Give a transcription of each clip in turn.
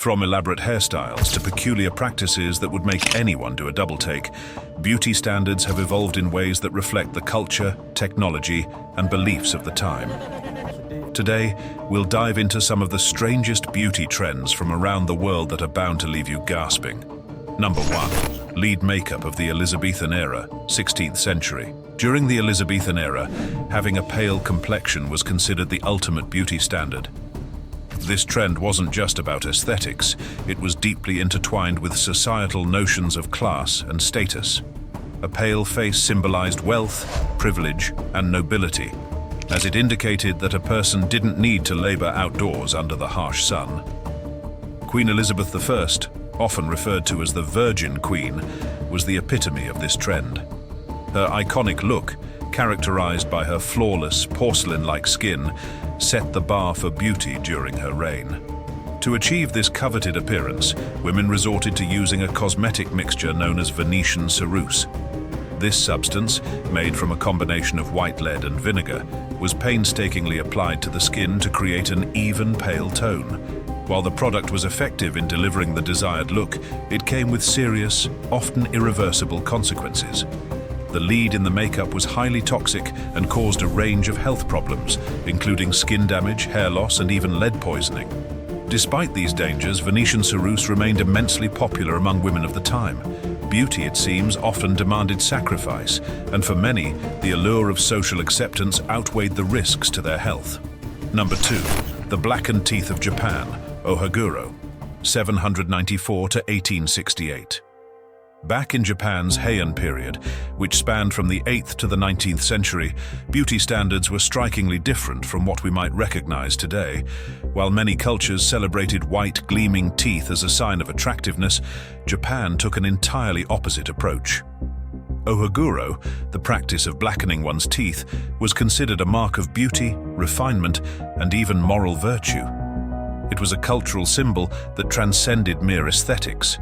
From elaborate hairstyles to peculiar practices that would make anyone do a double take, beauty standards have evolved in ways that reflect the culture, technology, and beliefs of the time. Today, we'll dive into some of the strangest beauty trends from around the world that are bound to leave you gasping. Number 1. Lead makeup of the Elizabethan era, 16th century. During the Elizabethan era, having a pale complexion was considered the ultimate beauty standard. This trend wasn't just about aesthetics, it was deeply intertwined with societal notions of class and status. A pale face symbolized wealth, privilege, and nobility, as it indicated that a person didn't need to labor outdoors under the harsh sun. Queen Elizabeth I, often referred to as the Virgin Queen, was the epitome of this trend. Her iconic look, characterized by her flawless, porcelain-like skin, set the bar for beauty during her reign. To achieve this coveted appearance, women resorted to using a cosmetic mixture known as Venetian ceruse. This substance, made from a combination of white lead and vinegar, was painstakingly applied to the skin to create an even pale tone. While the product was effective in delivering the desired look, it came with serious, often irreversible consequences. The lead in the makeup was highly toxic and caused a range of health problems, including skin damage, hair loss, and even lead poisoning. Despite these dangers, Venetian ceruse remained immensely popular among women of the time. Beauty, it seems, often demanded sacrifice, and for many, the allure of social acceptance outweighed the risks to their health. Number 2. The blackened teeth of Japan, Ohaguro, 794 to 1868. Back in Japan's Heian period, which spanned from the 8th to the 19th century, beauty standards were strikingly different from what we might recognize today. While many cultures celebrated white, gleaming teeth as a sign of attractiveness, Japan took an entirely opposite approach. Ohaguro, the practice of blackening one's teeth, was considered a mark of beauty, refinement, and even moral virtue. It was a cultural symbol that transcended mere aesthetics,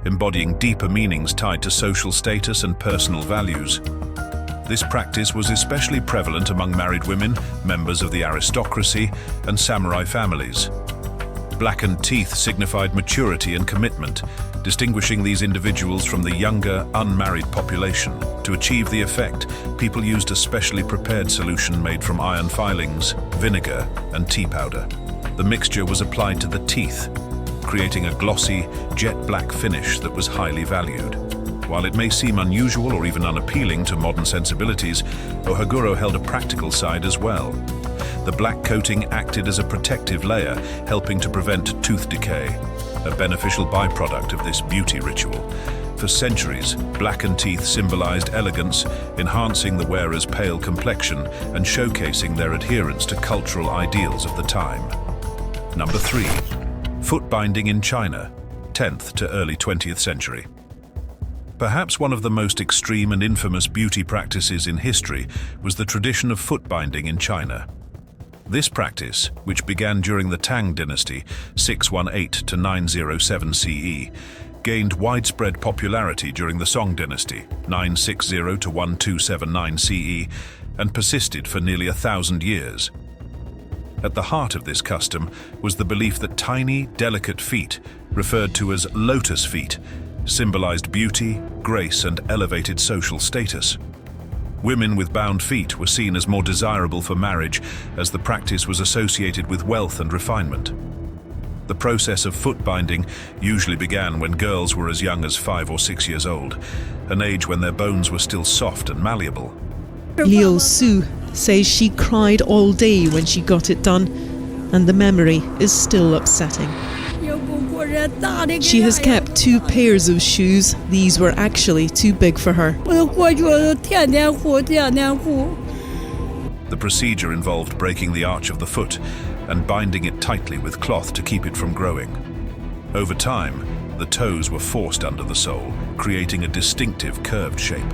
embodying deeper meanings tied to social status and personal values. This practice was especially prevalent among married women, members of the aristocracy, and samurai families. Blackened teeth signified maturity and commitment, distinguishing these individuals from the younger, unmarried population. To achieve the effect, people used a specially prepared solution made from iron filings, vinegar, and tea powder. The mixture was applied to the teeth, creating a glossy, jet-black finish that was highly valued. While it may seem unusual or even unappealing to modern sensibilities, Ohaguro held a practical side as well. The black coating acted as a protective layer, helping to prevent tooth decay, a beneficial byproduct of this beauty ritual. For centuries, blackened teeth symbolized elegance, enhancing the wearer's pale complexion and showcasing their adherence to cultural ideals of the time. Number 3. Foot binding in China, 10th to early 20th century. Perhaps one of the most extreme and infamous beauty practices in history was the tradition of foot binding in China. This practice, which began during the Tang dynasty, 618 to 907 CE, gained widespread popularity during the Song dynasty, 960 to 1279 CE, and persisted for nearly 1,000 years. At the heart of this custom was the belief that tiny, delicate feet, referred to as lotus feet, symbolized beauty, grace, and elevated social status. Women with bound feet were seen as more desirable for marriage, as the practice was associated with wealth and refinement. The process of foot binding usually began when girls were as young as 5 or 6 years old, an age when their bones were still soft and malleable. Liu Su says she cried all day when she got it done, and the memory is still upsetting. She has kept 2 pairs of shoes. These were actually too big for her. The procedure involved breaking the arch of the foot and binding it tightly with cloth to keep it from growing. Over time, the toes were forced under the sole, creating a distinctive curved shape.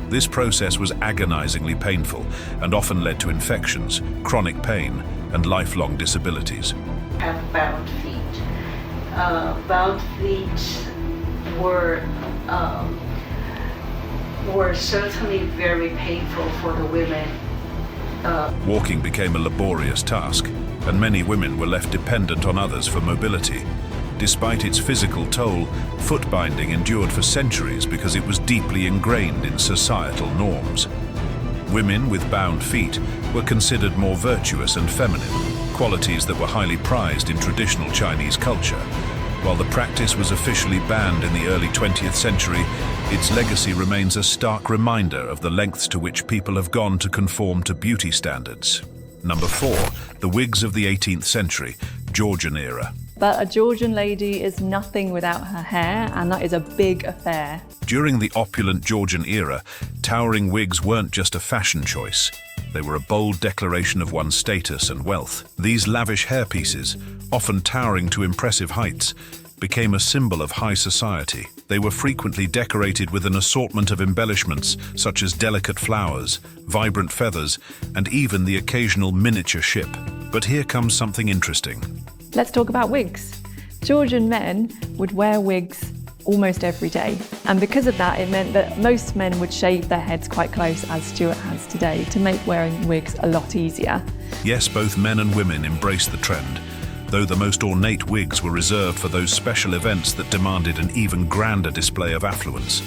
This process was agonizingly painful and often led to infections, chronic pain, and lifelong disabilities. Have bound feet. Bound feet were certainly very painful for the women. Walking became a laborious task, and many women were left dependent on others for mobility. Despite its physical toll, foot binding endured for centuries because it was deeply ingrained in societal norms. Women with bound feet were considered more virtuous and feminine, qualities that were highly prized in traditional Chinese culture. While the practice was officially banned in the early 20th century, its legacy remains a stark reminder of the lengths to which people have gone to conform to beauty standards. Number 4, the wigs of the 18th century, Georgian era. But a Georgian lady is nothing without her hair, and that is a big affair. During the opulent Georgian era, towering wigs weren't just a fashion choice. They were a bold declaration of one's status and wealth. These lavish hairpieces, often towering to impressive heights, became a symbol of high society. They were frequently decorated with an assortment of embellishments such as delicate flowers, vibrant feathers, and even the occasional miniature ship. But here comes something interesting. Let's talk about wigs. Georgian men would wear wigs almost every day, and because of that it meant that most men would shave their heads quite close, as Stuart has today, to make wearing wigs a lot easier. Yes, both men and women embraced the trend, though the most ornate wigs were reserved for those special events that demanded an even grander display of affluence.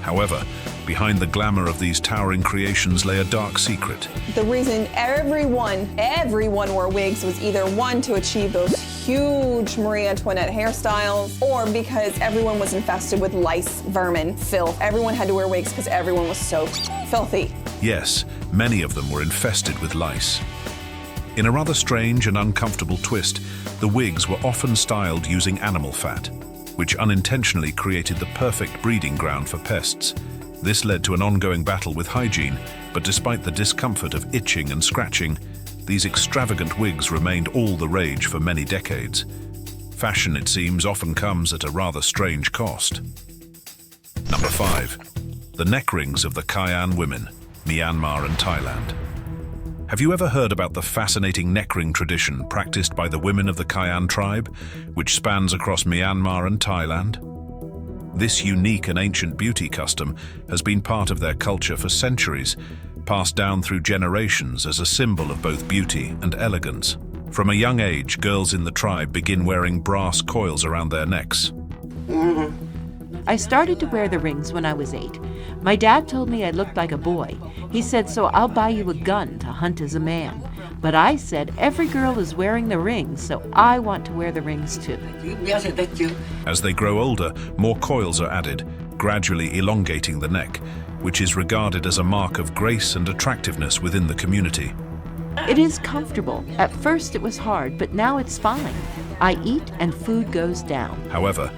However, behind the glamour of these towering creations lay a dark secret. The reason everyone wore wigs was either one, to achieve those huge Marie Antoinette hairstyles, or because everyone was infested with lice, vermin, filth. Everyone had to wear wigs because everyone was so filthy. Yes, many of them were infested with lice. In a rather strange and uncomfortable twist, the wigs were often styled using animal fat, which unintentionally created the perfect breeding ground for pests. This led to an ongoing battle with hygiene, but despite the discomfort of itching and scratching, these extravagant wigs remained all the rage for many decades. Fashion, it seems, often comes at a rather strange cost. Number 5. The neck rings of the Kayan women, Myanmar and Thailand. Have you ever heard about the fascinating neck ring tradition practiced by the women of the Kayan tribe, which spans across Myanmar and Thailand? This unique and ancient beauty custom has been part of their culture for centuries, passed down through generations as a symbol of both beauty and elegance. From a young age, girls in the tribe begin wearing brass coils around their necks. I started to wear the rings when I was 8. My dad told me I looked like a boy. He said, "So I'll buy you a gun to hunt as a man." But I said, every girl is wearing the rings, so I want to wear the rings too. As they grow older, more coils are added, gradually elongating the neck, which is regarded as a mark of grace and attractiveness within the community. It is comfortable. At first it was hard, but now it's fine. I eat and food goes down. However,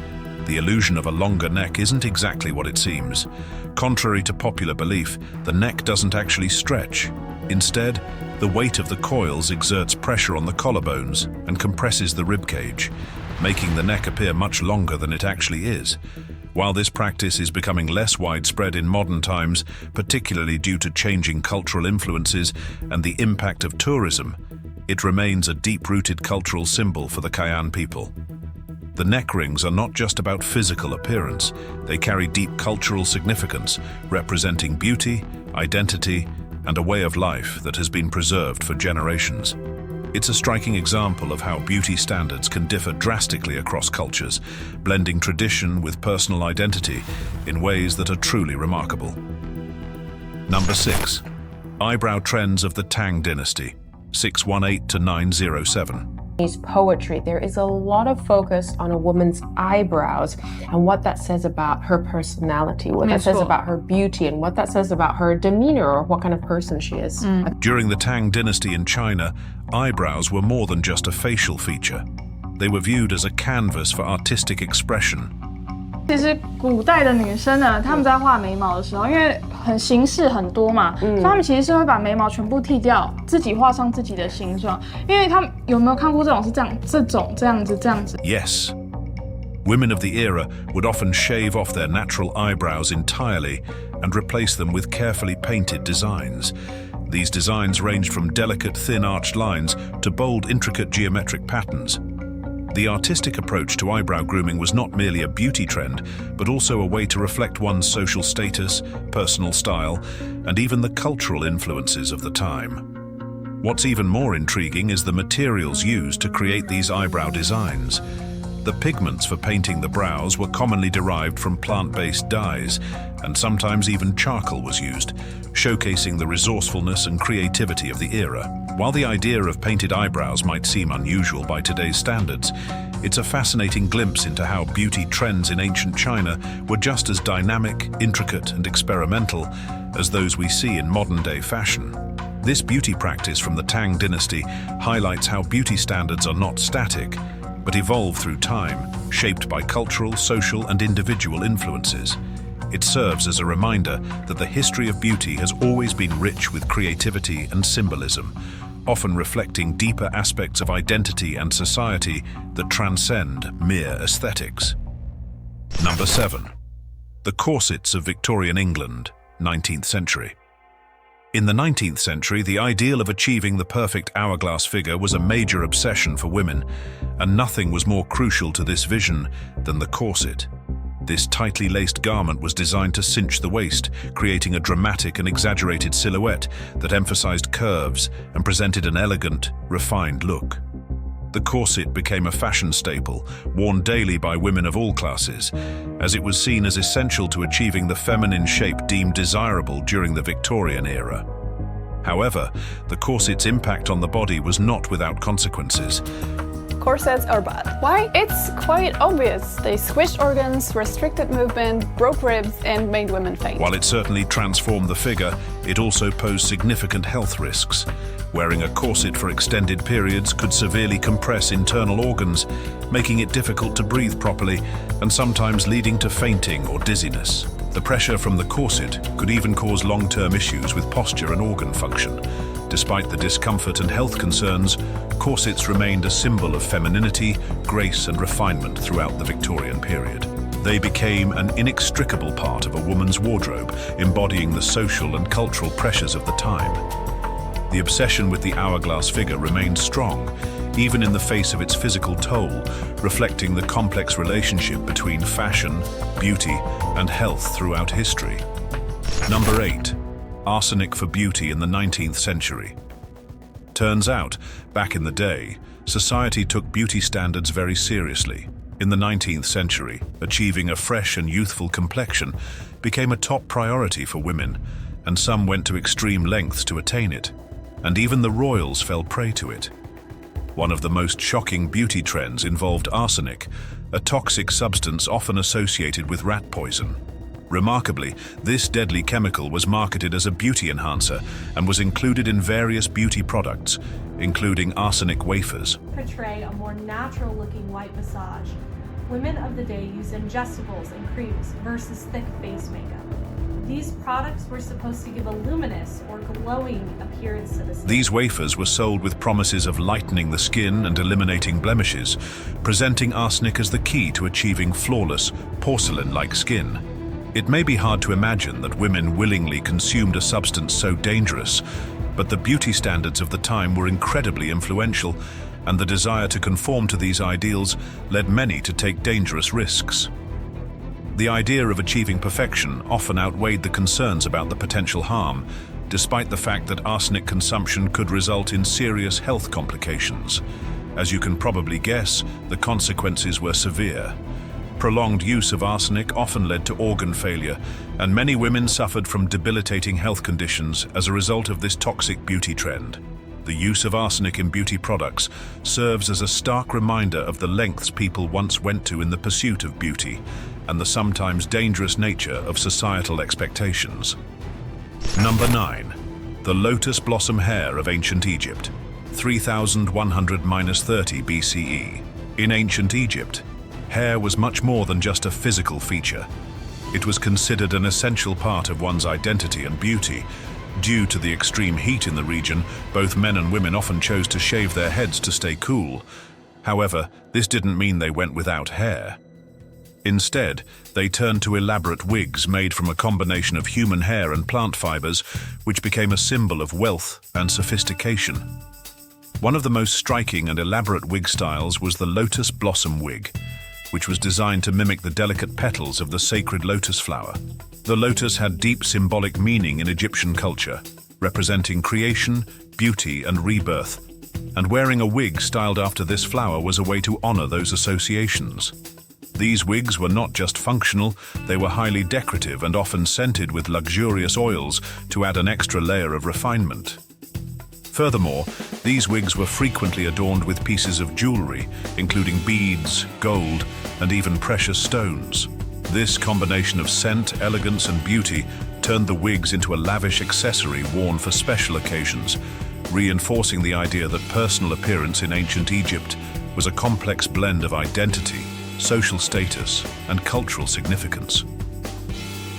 the illusion of a longer neck isn't exactly what it seems. Contrary to popular belief, the neck doesn't actually stretch. Instead, the weight of the coils exerts pressure on the collarbones and compresses the ribcage, making the neck appear much longer than it actually is. While this practice is becoming less widespread in modern times, particularly due to changing cultural influences and the impact of tourism, it remains a deep-rooted cultural symbol for the Kayan people. The neck rings are not just about physical appearance. They carry deep cultural significance, representing beauty, identity, and a way of life that has been preserved for generations. It's a striking example of how beauty standards can differ drastically across cultures, blending tradition with personal identity in ways that are truly remarkable. Number 6. Eyebrow trends of the Tang dynasty, 618 to 907. Poetry, there is a lot of focus on a woman's eyebrows and what that says about her personality, what that says about her beauty, and what that says about her demeanor or what kind of person she is. During the Tang dynasty in China, eyebrows were more than just a facial feature. They were viewed as a canvas for artistic expression. 其实古代的女生呢，她们在画眉毛的时候，因为形式很多嘛，所以她们其实是会把眉毛全部剃掉，自己画上自己的形状。因为她们有没有看过这种是这样，这样子？ Yes. Women of the era would often shave off their natural eyebrows entirely and replace them with carefully painted designs. These designs ranged from delicate, thin arched lines to bold, intricate geometric patterns. The artistic approach to eyebrow grooming was not merely a beauty trend, but also a way to reflect one's social status, personal style, and even the cultural influences of the time. What's even more intriguing is the materials used to create these eyebrow designs. the pigments for painting the brows were commonly derived from plant-based dyes, and sometimes even charcoal was used, showcasing the resourcefulness and creativity of the era. While the idea of painted eyebrows might seem unusual by today's standards, it's a fascinating glimpse into how beauty trends in ancient China were just as dynamic, intricate, and experimental as those we see in modern-day fashion. This beauty practice from the Tang dynasty highlights how beauty standards are not static, but evolve through time, shaped by cultural, social, and individual influences. It serves as a reminder that the history of beauty has always been rich with creativity and symbolism, often reflecting deeper aspects of identity and society that transcend mere aesthetics. Number 7. The corsets of Victorian England, 19th century. In the 19th century, the ideal of achieving the perfect hourglass figure was a major obsession for women, and nothing was more crucial to this vision than the corset. This tightly laced garment was designed to cinch the waist, creating a dramatic and exaggerated silhouette that emphasized curves and presented an elegant, refined look. The corset became a fashion staple, worn daily by women of all classes, as it was seen as essential to achieving the feminine shape deemed desirable during the Victorian era. However, the corset's impact on the body was not without consequences. Corsets are bad. Why? It's quite obvious. They squished organs, restricted movement, broke ribs, and made women faint. While it certainly transformed the figure, it also posed significant health risks. Wearing a corset for extended periods could severely compress internal organs, making it difficult to breathe properly and sometimes leading to fainting or dizziness. The pressure from the corset could even cause long-term issues with posture and organ function. Despite the discomfort and health concerns, corsets remained a symbol of femininity, grace, and refinement throughout the Victorian period. They became an inextricable part of a woman's wardrobe, embodying the social and cultural pressures of the time. The obsession with the hourglass figure remained strong, even in the face of its physical toll, reflecting the complex relationship between fashion, beauty, and health throughout history. Number 8. Arsenic for beauty in the 19th century. Turns out, back in the day, society took beauty standards very seriously. In the 19th century, achieving a fresh and youthful complexion became a top priority for women, and some went to extreme lengths to attain it, and even the royals fell prey to it. One of the most shocking beauty trends involved arsenic, a toxic substance often associated with rat poison. Remarkably, this deadly chemical was marketed as a beauty enhancer and was included in various beauty products, including arsenic wafers. Portray a more natural-looking white visage. Women of the day used ingestibles and creams versus thick face makeup. These products were supposed to give a luminous or glowing appearance to the skin. These wafers were sold with promises of lightening the skin and eliminating blemishes, presenting arsenic as the key to achieving flawless, porcelain-like skin. It may be hard to imagine that women willingly consumed a substance so dangerous, but the beauty standards of the time were incredibly influential, and the desire to conform to these ideals led many to take dangerous risks. The idea of achieving perfection often outweighed the concerns about the potential harm, despite the fact that arsenic consumption could result in serious health complications. As you can probably guess, the consequences were severe. Prolonged use of arsenic often led to organ failure, and many women suffered from debilitating health conditions as a result of this toxic beauty trend. The use of arsenic in beauty products serves as a stark reminder of the lengths people once went to in the pursuit of beauty, and the sometimes dangerous nature of societal expectations. Number 9. The lotus blossom hair of ancient Egypt, 3100–30 BCE. In ancient Egypt, hair was much more than just a physical feature. It was considered an essential part of one's identity and beauty. Due to the extreme heat in the region, both men and women often chose to shave their heads to stay cool. However, this didn't mean they went without hair. Instead, they turned to elaborate wigs made from a combination of human hair and plant fibers, which became a symbol of wealth and sophistication. One of the most striking and elaborate wig styles was the lotus blossom wig, which was designed to mimic the delicate petals of the sacred lotus flower. The lotus had deep symbolic meaning in Egyptian culture, representing creation, beauty, and rebirth, and wearing a wig styled after this flower was a way to honor those associations. These wigs were not just functional, they were highly decorative and often scented with luxurious oils to add an extra layer of refinement. Furthermore, these wigs were frequently adorned with pieces of jewelry, including beads, gold, and even precious stones. This combination of scent, elegance, and beauty turned the wigs into a lavish accessory worn for special occasions, reinforcing the idea that personal appearance in ancient Egypt was a complex blend of identity, social status, and cultural significance.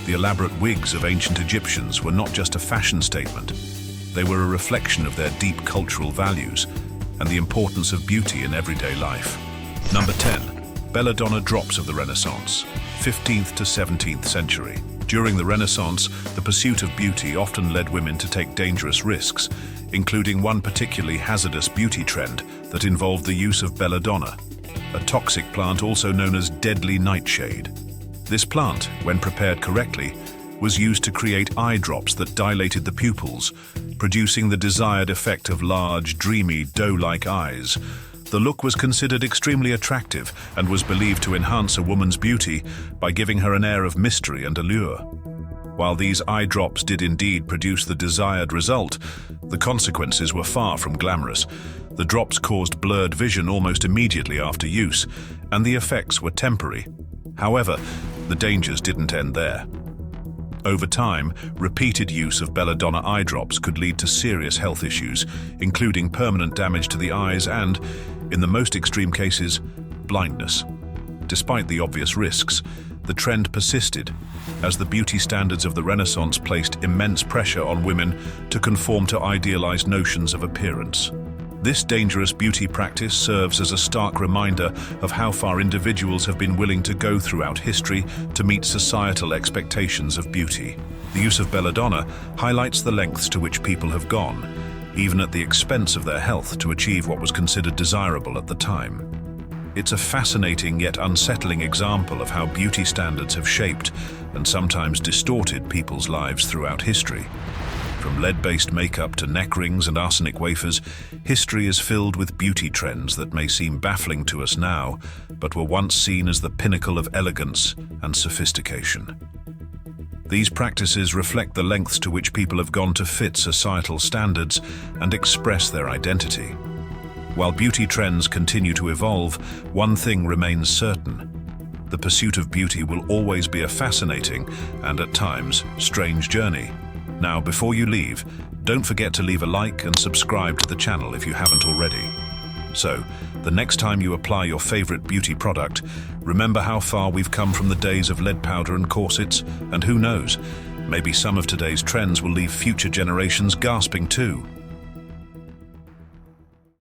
The elaborate wigs of ancient Egyptians were not just a fashion statement, they were a reflection of their deep cultural values and the importance of beauty in everyday life. Number 10. Belladonna drops of the Renaissance, 15th to 17th century. During the Renaissance, the pursuit of beauty often led women to take dangerous risks, including one particularly hazardous beauty trend that involved the use of belladonna, a toxic plant also known as deadly nightshade. This plant, when prepared correctly, was used to create eye drops that dilated the pupils, producing the desired effect of large, dreamy, doe-like eyes. The look was considered extremely attractive and was believed to enhance a woman's beauty by giving her an air of mystery and allure. While these eye drops did indeed produce the desired result, the consequences were far from glamorous. The drops caused blurred vision almost immediately after use, and the effects were temporary. However, the dangers didn't end there. Over time, repeated use of belladonna eye drops could lead to serious health issues, including permanent damage to the eyes and, in the most extreme cases, blindness. Despite the obvious risks, the trend persisted, as the beauty standards of the Renaissance placed immense pressure on women to conform to idealized notions of appearance. This dangerous beauty practice serves as a stark reminder of how far individuals have been willing to go throughout history to meet societal expectations of beauty. The use of belladonna highlights the lengths to which people have gone, even at the expense of their health, to achieve what was considered desirable at the time. It's a fascinating yet unsettling example of how beauty standards have shaped and sometimes distorted people's lives throughout history. From lead-based makeup to neck rings and arsenic wafers, history is filled with beauty trends that may seem baffling to us now, but were once seen as the pinnacle of elegance and sophistication. These practices reflect the lengths to which people have gone to fit societal standards and express their identity. While beauty trends continue to evolve, one thing remains certain. The pursuit of beauty will always be a fascinating and, at times, strange journey. Now, before you leave, don't forget to leave a like and subscribe to the channel if you haven't already. So, the next time you apply your favorite beauty product, remember how far we've come from the days of lead powder and corsets, and who knows, maybe some of today's trends will leave future generations gasping too.